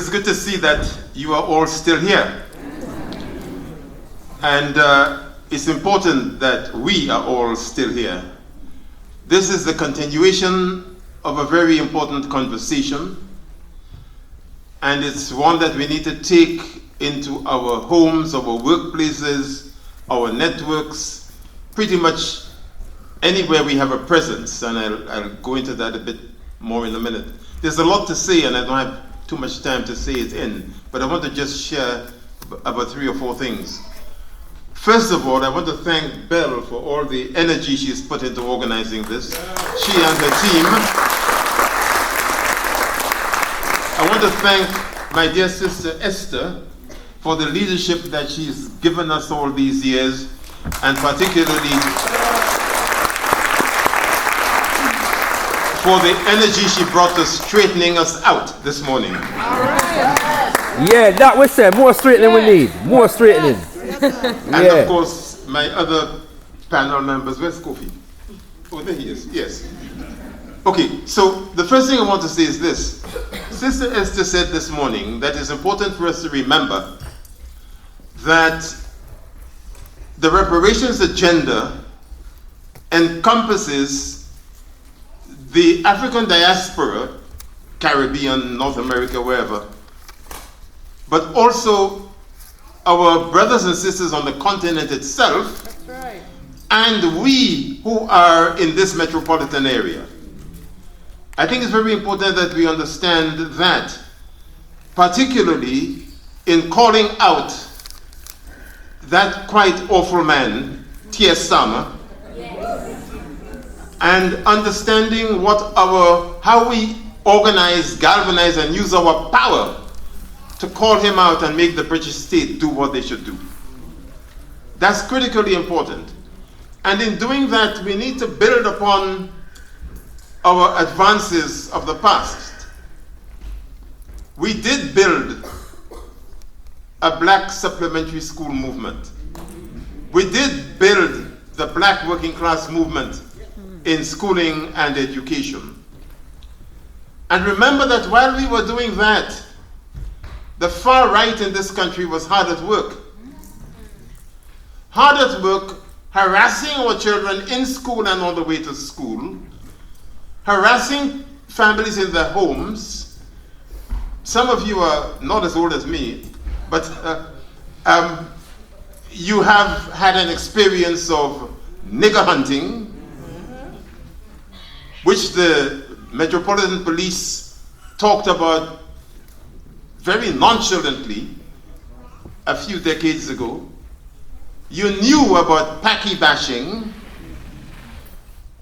is good to see that you are all still here. And it's important that we are all still here. This is the continuation of a very important conversation, and it's one that we need to take into our homes, our workplaces, our networks, pretty much anywhere we have a presence, and I'll go into that a bit more in a minute. There's a lot to say, and I don't have too much time to say it in, but I want to just share about 3 or 4 things. First of all, I want to thank Belle for all the energy she's put into organizing this, she and her team. I want to thank my dear sister Esther for the leadership that she's given us all these years, and particularly for the energy she brought to straightening us out this morning. Yeah, that we say, more straightening we need, more straightening. And of course, my other panel members. Where's Kofi? Oh, there he is, yes. Okay, so the first thing I want to say is this. Sister Esther said this morning that it's important for us to remember that the reparations agenda encompasses the African diaspora, Caribbean, North America, wherever, but also our brothers and sisters on the continent itself. That's right. And we who are in this metropolitan area. I think it's very important that we understand that, particularly in calling out that quite awful man, T.S. Sama, yes, and understanding how we organize, galvanize, and use our power to call him out and make the British state do what they should do. That's critically important. And in doing that, we need to build upon our advances of the past. We did build a black supplementary school movement. We did build the black working class movement in schooling and education. And remember that while we were doing that, the far right in this country was hard at work. Hard at work, harassing our children in school and on the way to school, harassing families in their homes. Some of you are not as old as me, but you have had an experience of nigger hunting, which the Metropolitan Police talked about very nonchalantly a few decades ago. You knew about Paki bashing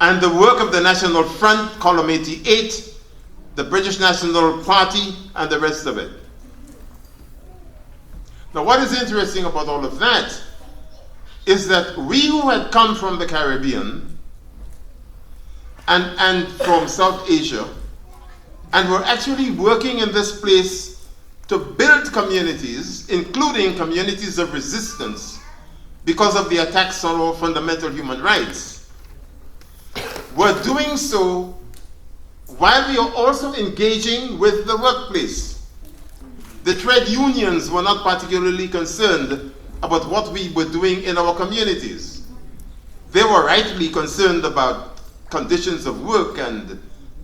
and the work of the National Front, Column 88, the British National Party, and the rest of it. Now, what is interesting about all of that is that we who had come from the Caribbean and from South Asia, and were actually working in this place to build communities, including communities of resistance, because of the attacks on our fundamental human rights, we're doing so while we are also engaging with the workplace. The trade unions were not particularly concerned about what we were doing in our communities. They were rightly concerned about conditions of work and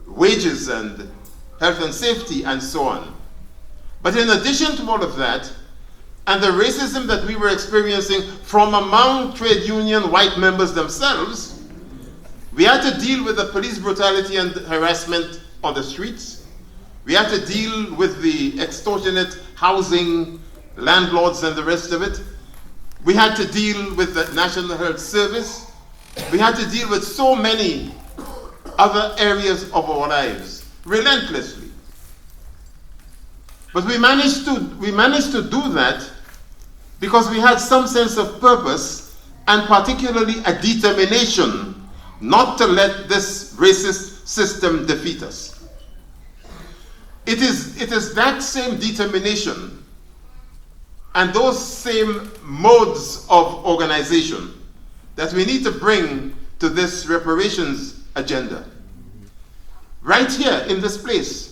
wages and health and safety and so on. But in addition to all of that, and the racism that we were experiencing from among trade union white members themselves, we had to deal with the police brutality and harassment on the streets. We had to deal with the extortionate housing landlords and the rest of it. We had to deal with the National Health Service. We had to deal with so many other areas of our lives, relentlessly. But we managed to do that because we had some sense of purpose, and particularly a determination not to let this racist system defeat us. It is that same determination and those same modes of organization that we need to bring to this reparations agenda. Right here in this place.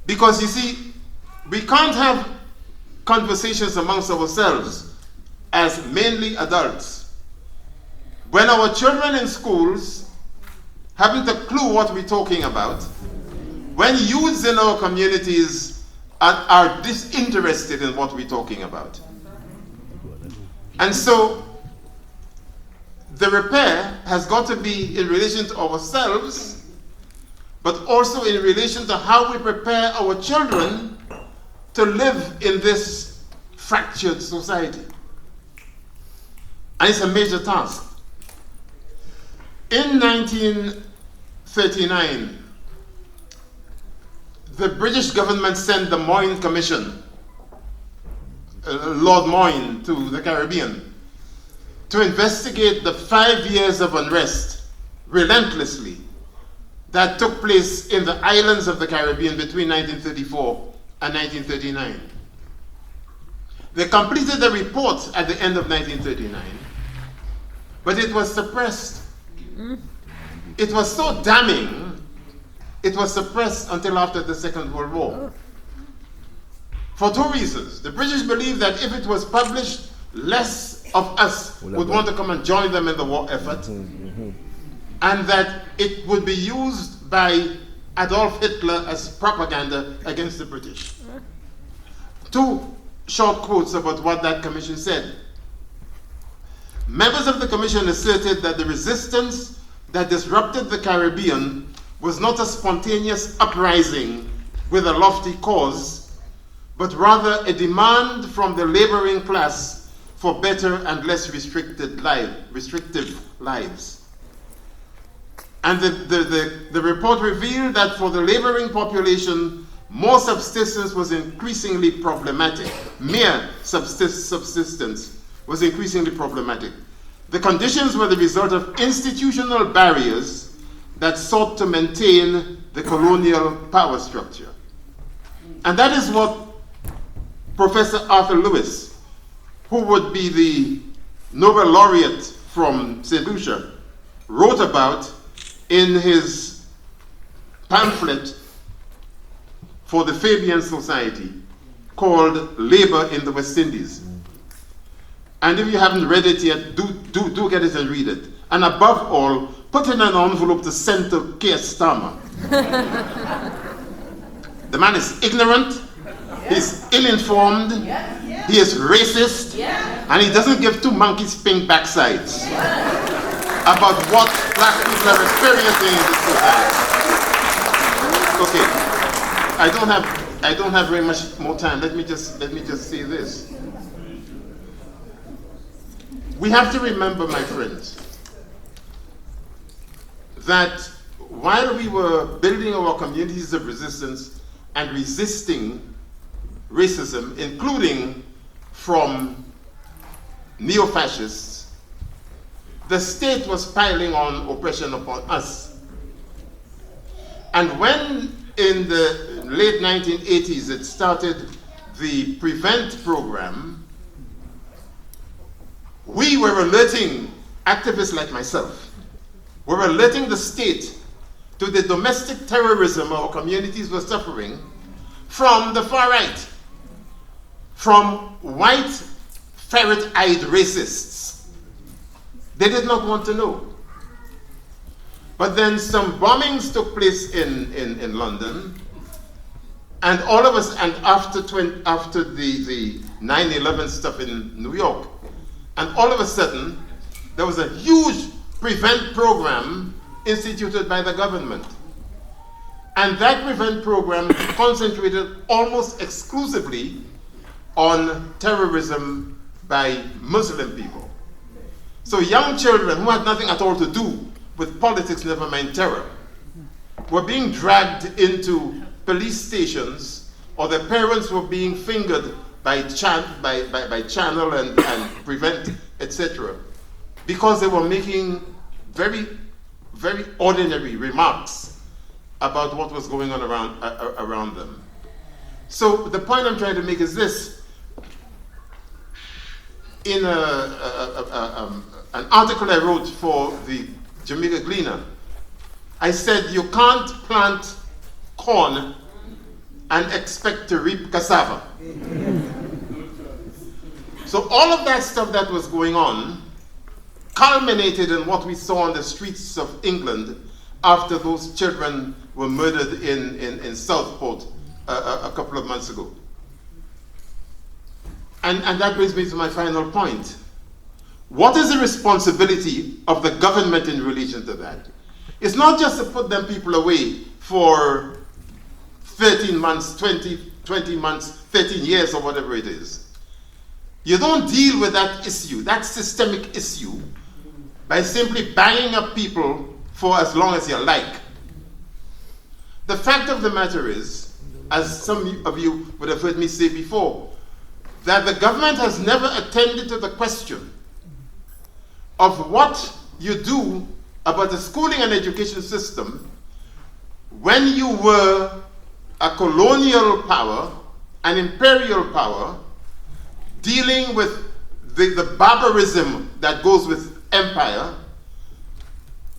Because you see, We can't have conversations amongst ourselves as mainly adults when our children in schools haven't a clue what we're talking about, when youths in our communities are disinterested in what we're talking about. And so the repair has got to be in relation to ourselves, but also in relation to how we prepare our children to live in this fractured society. And it's a major task. In 1939, the British government sent the Moyne Commission, Lord Moyne, to the Caribbean to investigate the 5 years of unrest, relentlessly, that took place in the islands of the Caribbean between 1934 and 1939. They completed the report at the end of 1939, but it was suppressed. It was so damning, it was suppressed until after the Second World War. For two reasons. The British believed that if it was published, less of us would want to come and join them in the war effort, and that it would be used by Adolf Hitler as propaganda against the British. Two short quotes about what that commission said. Members of the commission asserted that the resistance that disrupted the Caribbean was not a spontaneous uprising with a lofty cause, but rather a demand from the laboring class for better and less restrictive lives. And the report revealed that for the laboring population, more subsistence was increasingly problematic. Mere subsistence was increasingly problematic. The conditions were the result of institutional barriers that sought to maintain the colonial power structure. And that is what Professor Arthur Lewis, who would be the Nobel laureate from St. Lucia, wrote about in his pamphlet for the Fabian Society called Labor in the West Indies. And if you haven't read it yet, do get it and read it. And above all, put in an envelope to send to Keir Starmer. The man is ignorant, he's ill-informed, he is racist, and he doesn't give two monkeys pink backsides about what black people are experiencing in this society. Okay, I don't have very much more time. Let me just say this. We have to remember, my friends, that while we were building our communities of resistance and resisting racism, including from neo-fascists, the state was piling on oppression upon us. And when in the late 1980s it started the PREVENT program, we were alerting activists like myself. We were alerting the state to the domestic terrorism our communities were suffering from the far right, from white ferret-eyed racists. They did not want to know. But then some bombings took place in London, and all of us, and after the 9/11 stuff in New York, and all of a sudden, there was a huge PREVENT program instituted by the government. And that PREVENT program concentrated almost exclusively on terrorism by Muslim people. So young children who had nothing at all to do with politics, never mind terror, were being dragged into police stations, or their parents were being fingered by Channel and PREVENT, etc., because they were making very, very ordinary remarks about what was going on around them. So the point I'm trying to make is this. In an article I wrote for the Jamaica Gleaner, I said you can't plant corn and expect to reap cassava. So all of that stuff that was going on culminated in what we saw on the streets of England after those children were murdered in Southport a couple of months ago. And that brings me to my final point. What is the responsibility of the government in relation to that? It's not just to put them people away for 13 months, 20 months, 13 years or whatever it is. You don't deal with that issue, that systemic issue, by simply banging up people for as long as you like. The fact of the matter is, as some of you would have heard me say before, that the government has never attended to the question of what you do about the schooling and education system when you were a colonial power, an imperial power, dealing with the barbarism that goes with empire,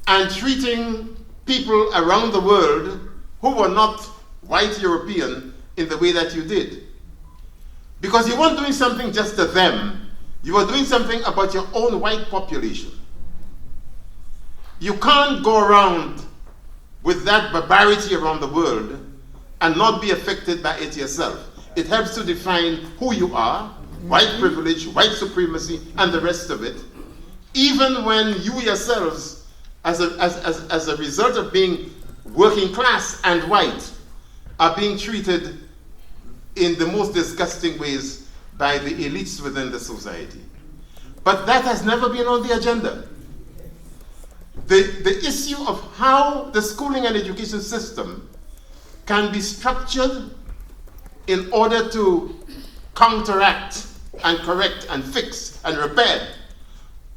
and treating people around the world who were not white European in the way that you did. Because you weren't doing something just to them, you were doing something about your own white population. You can't go around with that barbarity around the world and not be affected by it yourself. It helps to define who you are, white privilege, white supremacy, and the rest of it, even when you yourselves, as a result of being working class and white, are being treated in the most disgusting ways by the elites within the society. But that has never been on the agenda. The issue of how the schooling and education system can be structured in order to counteract and correct and fix and repair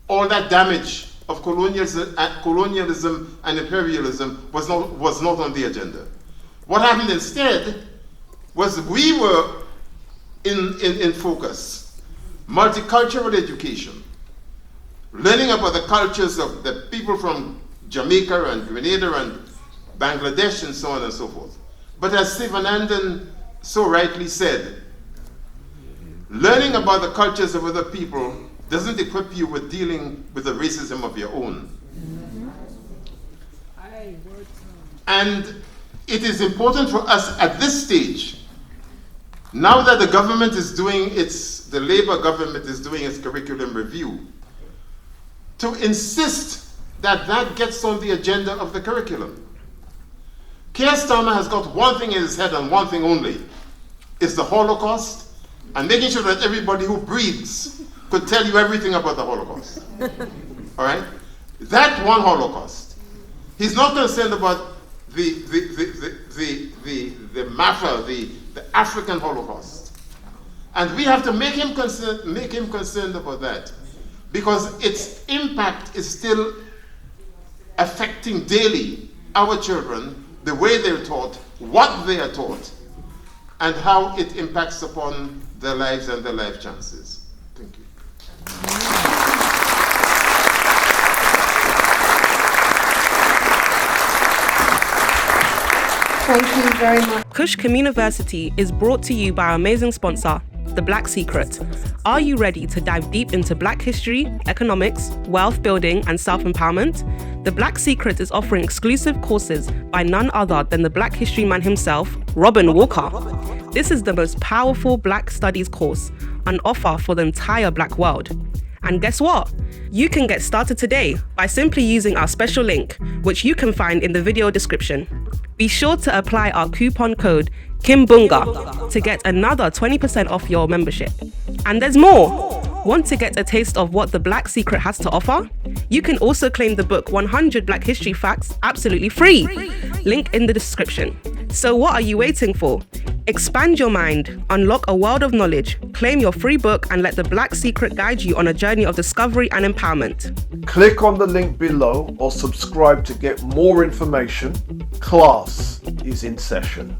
all that damage of colonialism and imperialism was not on the agenda. What happened instead was we were in focus. Multicultural education, learning about the cultures of the people from Jamaica and Grenada and Bangladesh and so on and so forth. But as Sivanandan so rightly said, learning about the cultures of other people doesn't equip you with dealing with the racism of your own. And it is important for us at this stage, now that the government is doing the Labour government is doing its curriculum review, to insist that that gets on the agenda of the curriculum. Keir Starmer has got one thing in his head and one thing only, is the Holocaust, and making sure that everybody who breathes could tell you everything about the Holocaust. All right? That one Holocaust. He's not concerned about the MAFA, the African Holocaust. And we have to make him concerned about that, because its impact is still affecting daily our children, the way they're taught, what they are taught, and how it impacts upon their lives and their life chances. Thank you. Thank you very much. Kush Communiversity is brought to you by our amazing sponsor, The Black Secret. Are you ready to dive deep into Black history, economics, wealth building, and self-empowerment? The Black Secret is offering exclusive courses by none other than the Black history man himself, Robin Walker. This is the most powerful Black studies course on offer for the entire Black world. And guess what? You can get started today by simply using our special link, which you can find in the video description. Be sure to apply our coupon code KIMBUNGA to get another 20% off your membership. And there's more! Want to get a taste of what the Black Secret has to offer? You can also claim the book 100 Black History Facts absolutely free. Link in the description. So what are you waiting for? Expand your mind, unlock a world of knowledge, claim your free book, and let the Black Secret guide you on a journey of discovery and empowerment. Click on the link below or subscribe to get more information. Class is in session.